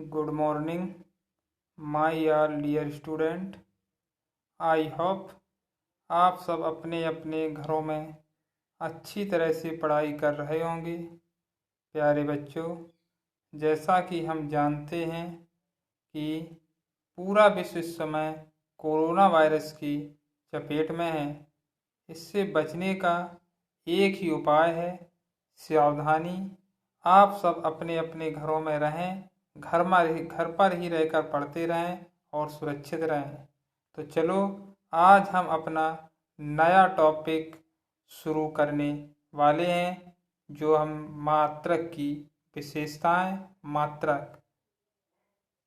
Good morning, my all dear student. I hope आप सब अपने अपने घरों में अच्छी तरह से पढ़ाई कर रहे होंगे। प्यारे बच्चों, जैसा कि हम जानते हैं कि पूरा विश्व इस समय कोरोना वायरस की चपेट में है। इससे बचने का एक ही उपाय है सावधानी। आप सब अपने अपने घरों में रहें, घर पर ही रहकर पढ़ते रहें और सुरक्षित रहें। तो चलो आज हम अपना नया टॉपिक शुरू करने वाले हैं, जो हम मात्रक की विशेषताएं, मात्रक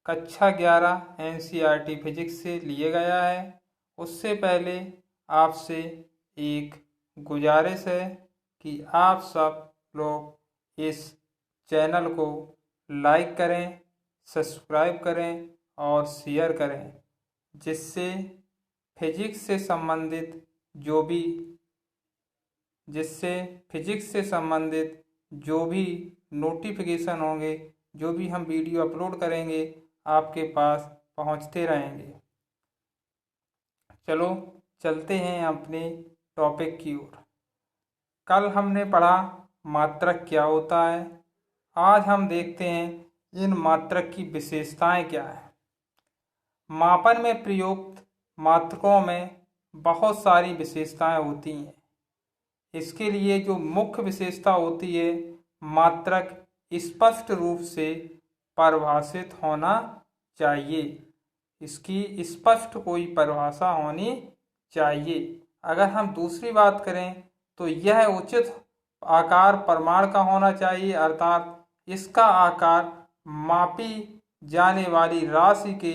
कक्षा 11 NCERT फिजिक्स से लिए गया है। उससे पहले आपसे एक गुजारिश है कि आप सब लोग इस चैनल को लाइक करें, सब्सक्राइब करें और शेयर करें, जिससे फिजिक्स से संबंधित जो भी नोटिफिकेशन होंगे, जो भी हम वीडियो अपलोड करेंगे, आपके पास पहुंचते रहेंगे। चलो चलते हैं अपने टॉपिक की ओर। कल हमने पढ़ा मात्रक क्या होता है। आज हम देखते हैं इन मात्रक की विशेषताएं क्या है। मापन में प्रयुक्त मात्रकों में बहुत सारी विशेषताएं होती हैं। इसके लिए जो मुख्य विशेषता होती है, मात्रक स्पष्ट रूप से परिभाषित होना चाहिए। इसकी स्पष्ट कोई परिभाषा होनी चाहिए। अगर हम दूसरी बात करें तो यह उचित आकार परिमाण का होना चाहिए, अर्थात इसका आकार मापी जाने वाली राशि के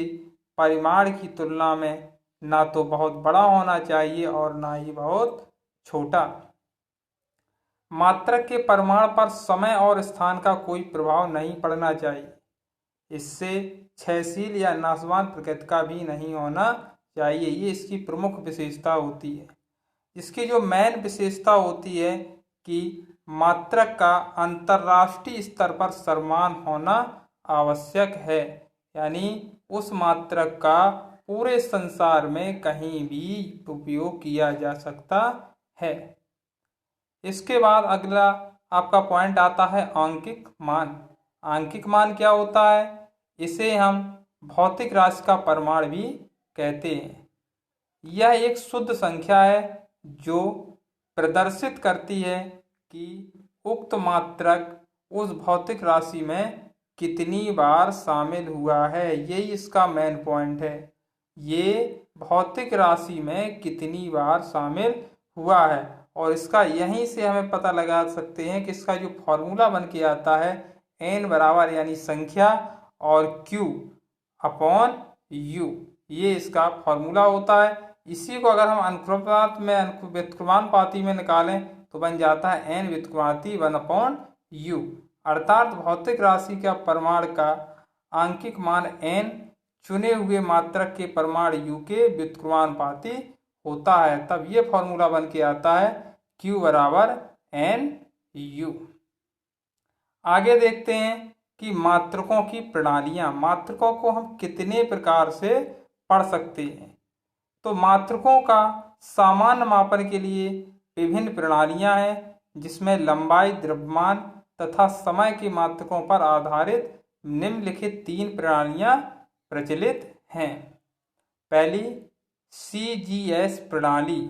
परिमाण की तुलना में ना तो बहुत बड़ा होना चाहिए और ना ही बहुत छोटा। मात्रक के परिमाण पर समय और स्थान का कोई प्रभाव नहीं पड़ना चाहिए। इससे क्षयशील या नाशवान प्रकृति का भी नहीं होना चाहिए। ये इसकी प्रमुख विशेषता होती है। इसकी जो मेन विशेषता होती है कि मात्रक का अंतर्राष्ट्रीय स्तर पर सम्मान होना आवश्यक है, यानी उस मात्रक का पूरे संसार में कहीं भी उपयोग किया जा सकता है। इसके बाद अगला आपका पॉइंट आता है आंकिक मान। आंकिक मान क्या होता है? इसे हम भौतिक राशि का परिमाण भी कहते हैं। यह एक शुद्ध संख्या है जो प्रदर्शित करती है कि उक्त मात्रक उस भौतिक राशि में कितनी बार शामिल हुआ है। यही इसका मेन पॉइंट है, ये भौतिक राशि में कितनी बार शामिल हुआ है। और इसका यहीं से हमें पता लगा सकते हैं कि इसका जो फॉर्मूला बन के आता है, n बराबर यानी संख्या और q अपॉन u, ये इसका फॉर्मूला होता है। इसी को अगर हम अनुक्रमात में व्युत्क्रमानुपाती में निकालें तो बन जाता है n व्युत्क्रमानुपाती 1/u, अर्थात भौतिक राशि का परिमाण का आंकिक मान n चुने हुए मात्रक के परिमाण u के व्युत्क्रमानुपाती होता है। तब ये फॉर्मूला बन के आता है q बराबर n/u। आगे देखते हैं कि मात्रकों की प्रणालियां। मात्रकों को हम कितने प्रकार से पढ़ सकते हैं। तो मात्रकों का सामान्य मापन के लिए विभिन्न प्रणालियां हैं, जिसमें लंबाई, द्रव्यमान तथा समय के मात्रकों पर आधारित निम्नलिखित 3 प्रणालियां प्रचलित हैं। पहली CGS प्रणाली,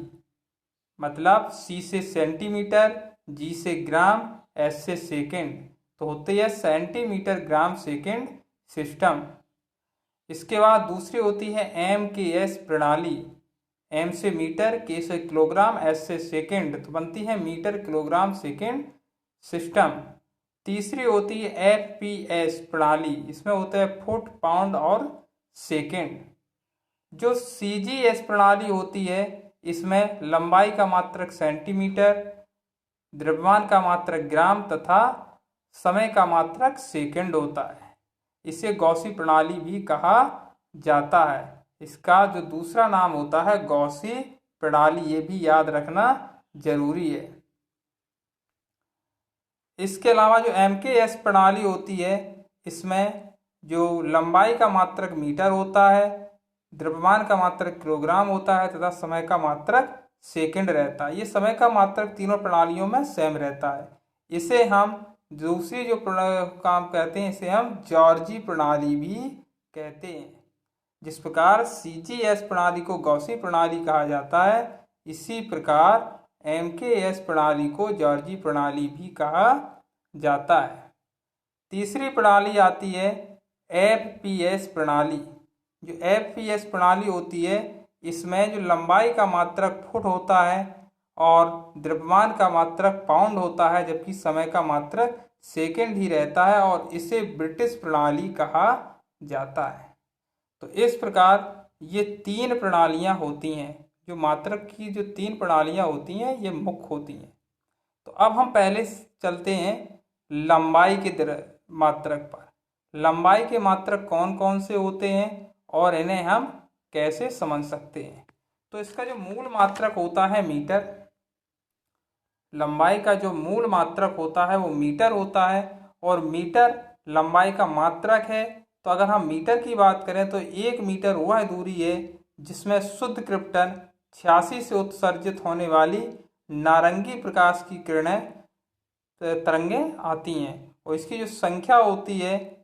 मतलब C से सेंटीमीटर, G से ग्राम, S से सेकंड, तो होती है सेंटीमीटर ग्राम सेकंड सिस्टम। इसके बाद दूसरी होती है MKS प्रणाली, M से मीटर, K से किलोग्राम, S से सेकंड, तो बनती है मीटर किलोग्राम सेकंड सिस्टम। तीसरी होती है FPS प्रणाली, इसमें होता है फुट, पाउंड और सेकंड। जो CGS प्रणाली होती है, इसमें लंबाई का मात्रक सेंटीमीटर, द्रव्यमान का मात्रक ग्राम तथा समय का मात्रक सेकंड होता है। इसे गॉसी प्रणाली भी कहा जाता है। इसका जो दूसरा नाम होता है गॉसी प्रणाली, ये भी याद रखना जरूरी है। इसके अलावा जो MKS प्रणाली होती है, इसमें जो लंबाई का मात्रक मीटर होता है, द्रव्यमान का मात्रक किलोग्राम होता है तथा समय का मात्रक सेकंड रहता है। ये समय का मात्रक तीनों प्रणालियों में सेम रहता है। इसे हम दूसरी जो काम कहते हैं, इसे हम जॉर्जी प्रणाली भी कहते हैं। जिस प्रकार CGS प्रणाली को गॉसी प्रणाली कहा जाता है, इसी प्रकार MKS प्रणाली को जॉर्जी प्रणाली भी कहा जाता है। तीसरी प्रणाली आती है FPS प्रणाली। जो FPS प्रणाली होती है, इसमें जो लंबाई का मात्रक फुट होता है और द्रव्यमान का मात्रक पाउंड होता है, जबकि समय का मात्रक सेकंड ही रहता है और इसे ब्रिटिश प्रणाली कहा जाता है। तो इस प्रकार ये तीन प्रणालियां होती हैं। जो मात्रक की जो तीन प्रणालियां होती हैं, ये मुख्य होती हैं। तो अब हम पहले चलते हैं लंबाई के मात्रक पर। लंबाई के मात्रक कौन कौन से होते हैं और इन्हें हम कैसे समझ सकते हैं। तो इसका जो मूल मात्रक होता है मीटर। लंबाई का जो मूल मात्रक होता है वो मीटर होता है और मीटर लंबाई का मात्रक है। तो अगर हम मीटर की बात करें तो 1 मीटर वह दूरी है जिसमें शुद्ध क्रिप्टन 86 से उत्सर्जित होने वाली नारंगी प्रकाश की किरणें तरंगें आती हैं और इसकी जो संख्या होती है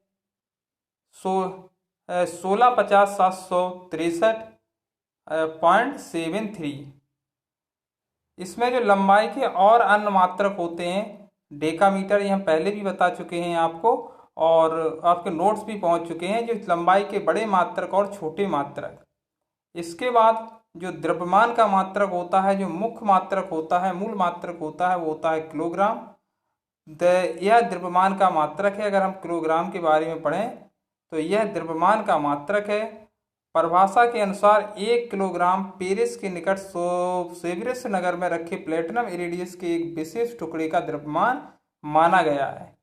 1650,763.73। इसमें जो लंबाई के और अन्य मात्रक होते हैं, डेकामीटर, ये हम पहले भी बता चुके हैं आपको और आपके नोट्स भी पहुंच चुके हैं, जो लंबाई के बड़े मात्रक और छोटे मात्रक। इसके बाद जो द्रव्यमान का मात्रक होता है, जो मुख्य मात्रक होता है, मूल मात्रक होता है, वो होता है किलोग्राम। यह द्रव्यमान का मात्रक है। अगर हम किलोग्राम के बारे में पढ़ें तो यह द्रव्यमान का मात्रक है। परिभाषा के अनुसार 1 किलोग्राम पेरिस के निकट सेवर्स नगर में रखे प्लेटिनम इरिडियस के एक विशेष टुकड़े का द्रव्यमान माना गया है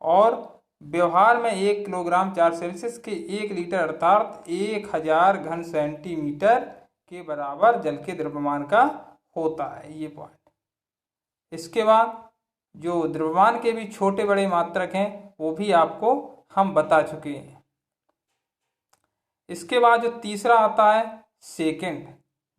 और व्यवहार में 1 किलोग्राम 4 सेल्सियस के 1 लीटर अर्थात 1000 घन सेंटीमीटर के बराबर जल के द्रव्यमान का होता है। ये पॉइंट। इसके बाद जो द्रव्यमान के भी छोटे बड़े मात्रक हैं वो भी आपको हम बता चुके हैं। इसके बाद जो तीसरा आता है सेकंड।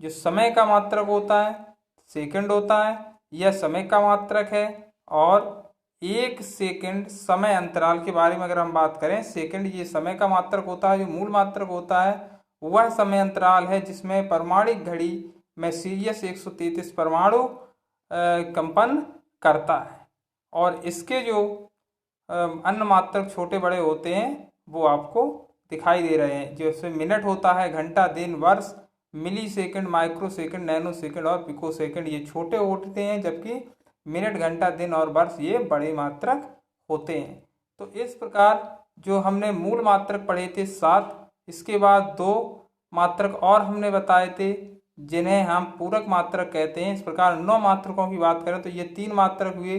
जो समय का मात्रक होता है सेकंड होता है, यह समय का मात्रक है और 1 सेकंड समय अंतराल के बारे में अगर हम बात करें, सेकंड ये समय का मात्रक होता है। जो मूल मात्रक होता है वह समय अंतराल है जिसमें परमाणुक घड़ी में सीरियस 133 परमाणु कंपन करता है और इसके जो अन्य मात्रक छोटे बड़े होते हैं वो आपको दिखाई दे रहे हैं। जैसे मिनट होता है, घंटा, दिन, वर्ष, millisecond, microsecond, nanosecond और पिको सेकंड, ये छोटे होते हैं, जबकि मिनट, घंटा, दिन और वर्ष ये बड़े मात्रक होते हैं। तो इस प्रकार जो हमने मूल मात्रक पढ़े थे 7, इसके बाद 2 मात्रक और हमने बताए थे जिन्हें हम पूरक मात्रक कहते हैं। इस प्रकार 9 मात्रकों की बात करें तो ये 3 मात्रक हुए।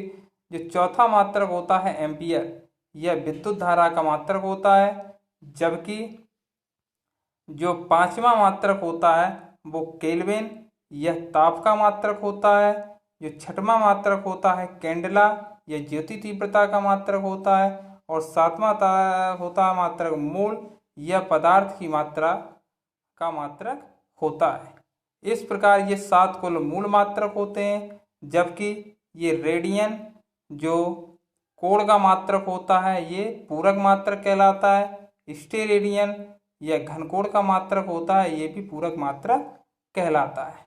जो चौथा मात्रक होता है एम्पियर, यह विद्युत धारा का मात्रक होता है, जबकि जो 5वां मात्रक होता है वो केल्विन, यह ताप का मात्रक होता है। जो 6वां मात्रक होता है कैंडेला, यह ज्योति तीव्रता का मात्रक होता है और 7वां होता है मात्रक मोल, यह पदार्थ की मात्रा का मात्रक होता है। इस प्रकार ये 7 कुल मूल मात्रक होते हैं, जबकि ये रेडियन जो कोण का मात्रक होता है ये पूरक मात्रक कहलाता है। स्टेरेडियन यह घनकोण का मात्रक होता है, ये भी पूरक मात्रक कहलाता है।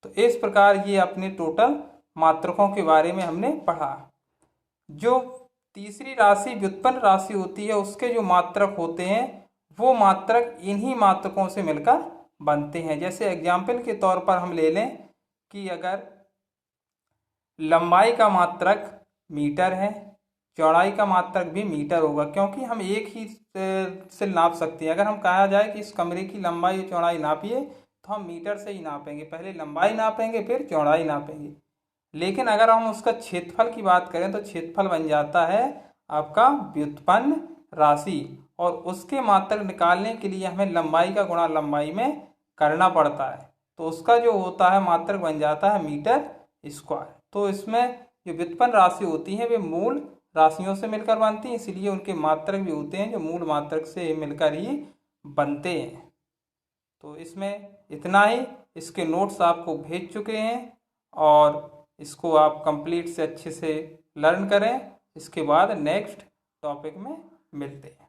तो इस प्रकार ये अपने टोटल मात्रकों के बारे में हमने पढ़ा। जो तीसरी राशि व्युत्पन्न राशि होती है, उसके जो मात्रक होते हैं वो मात्रक इन्हीं मात्रकों से मिलकर बनते हैं। जैसे एग्जाम्पल के तौर पर हम ले लें कि अगर लंबाई का मात्रक मीटर है, चौड़ाई का मात्रक भी मीटर होगा, क्योंकि हम एक ही से नाप सकते हैं। अगर हम कहा जाए कि इस कमरे की लंबाई और चौड़ाई नापिए तो हम मीटर से ही नापेंगे, पहले लंबाई नापेंगे फिर चौड़ाई नापेंगे। लेकिन अगर हम उसका क्षेत्रफल की बात करें तो क्षेत्रफल बन जाता है आपका व्युत्पन्न राशि और उसके मात्रक निकालने के लिए हमें लंबाई का गुणा लंबाई में करना पड़ता है, तो उसका जो होता है मात्रक बन जाता है मीटर स्क्वायर। तो इसमें जो व्युत्पन्न राशि होती है वे मूल राशियों से मिलकर बनती हैं, इसलिए उनके मात्रक भी होते हैं जो मूल मात्रक से मिलकर ही बनते हैं। तो इसमें इतना ही। इसके नोट्स आपको भेज चुके हैं और इसको आप कंप्लीट से अच्छे से लर्न करें। इसके बाद नेक्स्ट टॉपिक में मिलते हैं।